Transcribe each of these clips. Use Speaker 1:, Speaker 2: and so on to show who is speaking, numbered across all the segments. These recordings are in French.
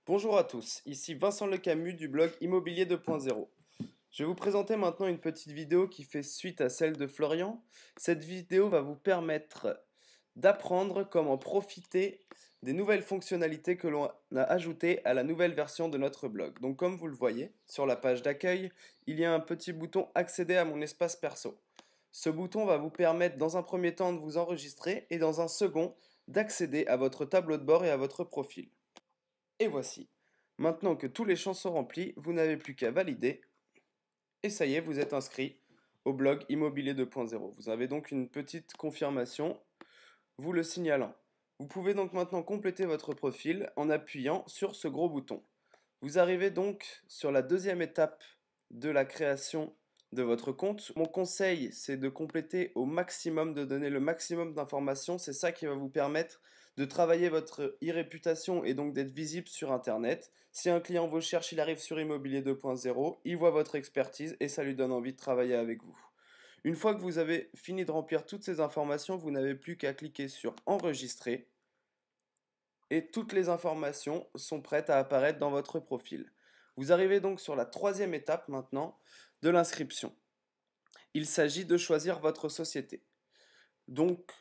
Speaker 1: Bonjour à tous, ici Vincent Le Camus du blog Immobilier 2.0. Je vais vous présenter maintenant une petite vidéo qui fait suite à celle de Florian. Cette vidéo va vous permettre d'apprendre comment profiter des nouvelles fonctionnalités que l'on a ajoutées à la nouvelle version de notre blog. Donc comme vous le voyez, sur la page d'accueil, il y a un petit bouton Accéder à mon espace perso. Ce bouton va vous permettre dans un premier temps de vous enregistrer et dans un second d'accéder à votre tableau de bord et à votre profil. Et voici. Maintenant que tous les champs sont remplis, vous n'avez plus qu'à valider. Et ça y est, vous êtes inscrit au blog Immobilier 2.0. Vous avez donc une petite confirmation vous le signalant. Vous pouvez donc maintenant compléter votre profil en appuyant sur ce gros bouton. Vous arrivez donc sur la deuxième étape de la création de votre compte. Mon conseil, c'est de compléter au maximum, de donner le maximum d'informations. C'est ça qui va vous permettre de travailler votre e-réputation et donc d'être visible sur Internet. Si un client vous cherche, il arrive sur Immobilier 2.0, il voit votre expertise et ça lui donne envie de travailler avec vous. Une fois que vous avez fini de remplir toutes ces informations, vous n'avez plus qu'à cliquer sur Enregistrer et toutes les informations sont prêtes à apparaître dans votre profil. Vous arrivez donc sur la troisième étape maintenant de l'inscription. Il s'agit de choisir votre société. Donc,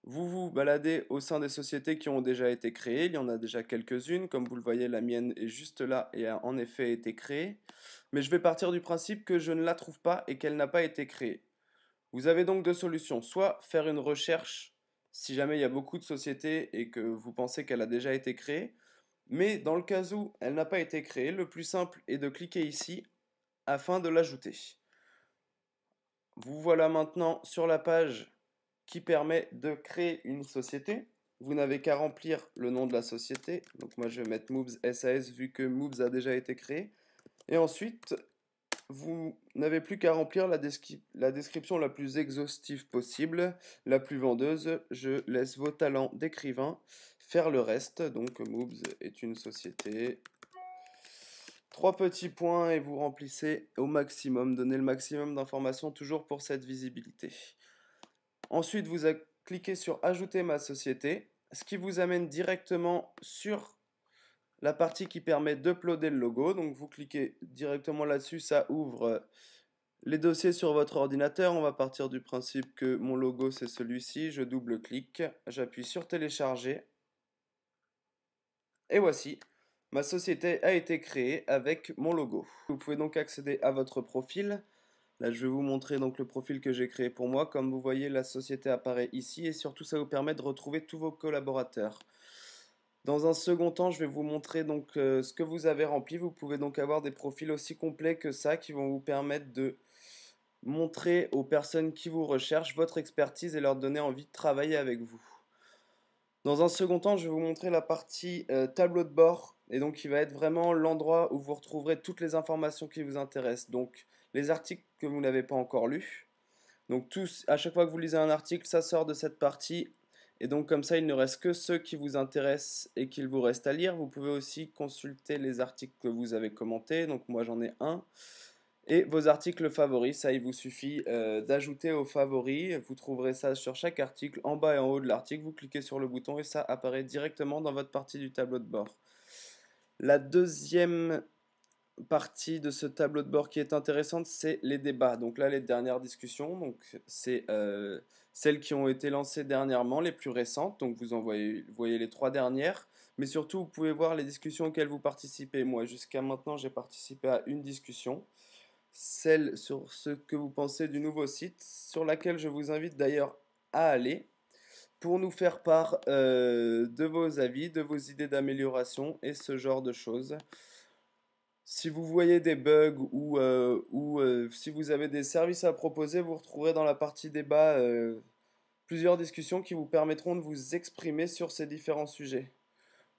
Speaker 1: vous vous baladez au sein des sociétés qui ont déjà été créées. Il y en a déjà quelques-unes. Comme vous le voyez, la mienne est juste là et a en effet été créée. Mais je vais partir du principe que je ne la trouve pas et qu'elle n'a pas été créée. Vous avez donc deux solutions. Soit faire une recherche si jamais il y a beaucoup de sociétés et que vous pensez qu'elle a déjà été créée. Mais dans le cas où elle n'a pas été créée, le plus simple est de cliquer ici afin de l'ajouter. Vous voilà maintenant sur la page qui permet de créer une société. Vous n'avez qu'à remplir le nom de la société. Donc moi je vais mettre Moobs SAS vu que Moobs a déjà été créé. Et ensuite, vous n'avez plus qu'à remplir la description la plus exhaustive possible, la plus vendeuse. Je laisse vos talents d'écrivain faire le reste. Donc Moobs est une société. Trois petits points et vous remplissez au maximum. Donnez le maximum d'informations toujours pour cette visibilité. Ensuite, vous cliquez sur Ajouter ma société, ce qui vous amène directement sur la partie qui permet d'uploader le logo. Donc vous cliquez directement là-dessus, ça ouvre les dossiers sur votre ordinateur. On va partir du principe que mon logo c'est celui-ci. Je double-clique, j'appuie sur Télécharger. Et voici, ma société a été créée avec mon logo. Vous pouvez donc accéder à votre profil. Là, je vais vous montrer donc le profil que j'ai créé pour moi. Comme vous voyez, la société apparaît ici et surtout, ça vous permet de retrouver tous vos collaborateurs. Dans un second temps, je vais vous montrer donc ce que vous avez rempli. Vous pouvez donc avoir des profils aussi complets que ça qui vont vous permettre de montrer aux personnes qui vous recherchent votre expertise et leur donner envie de travailler avec vous. Dans un second temps, je vais vous montrer la partie tableau de bord et donc qui va être vraiment l'endroit où vous retrouverez toutes les informations qui vous intéressent. Donc les articles que vous n'avez pas encore lus. Donc à chaque fois que vous lisez un article, ça sort de cette partie. Et donc comme ça, il ne reste que ceux qui vous intéressent et qu'il vous reste à lire. Vous pouvez aussi consulter les articles que vous avez commentés. Donc moi j'en ai un. Et vos articles favoris, ça il vous suffit d'ajouter aux favoris. Vous trouverez ça sur chaque article, en bas et en haut de l'article. Vous cliquez sur le bouton et ça apparaît directement dans votre partie du tableau de bord. La deuxième partie de ce tableau de bord qui est intéressante, c'est les débats. Donc là, les dernières discussions, donc c'est celles qui ont été lancées dernièrement, les plus récentes. Donc vous voyez les trois dernières. Mais surtout, vous pouvez voir les discussions auxquelles vous participez. Moi, jusqu'à maintenant, j'ai participé à une discussion, celle sur ce que vous pensez du nouveau site, sur laquelle je vous invite d'ailleurs à aller pour nous faire part de vos avis, de vos idées d'amélioration et ce genre de choses. Si vous voyez des bugs ou si vous avez des services à proposer, vous retrouverez dans la partie débat plusieurs discussions qui vous permettront de vous exprimer sur ces différents sujets.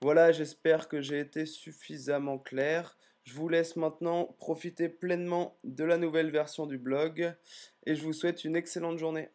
Speaker 1: Voilà, j'espère que j'ai été suffisamment clair. Je vous laisse maintenant profiter pleinement de la nouvelle version du blog et je vous souhaite une excellente journée.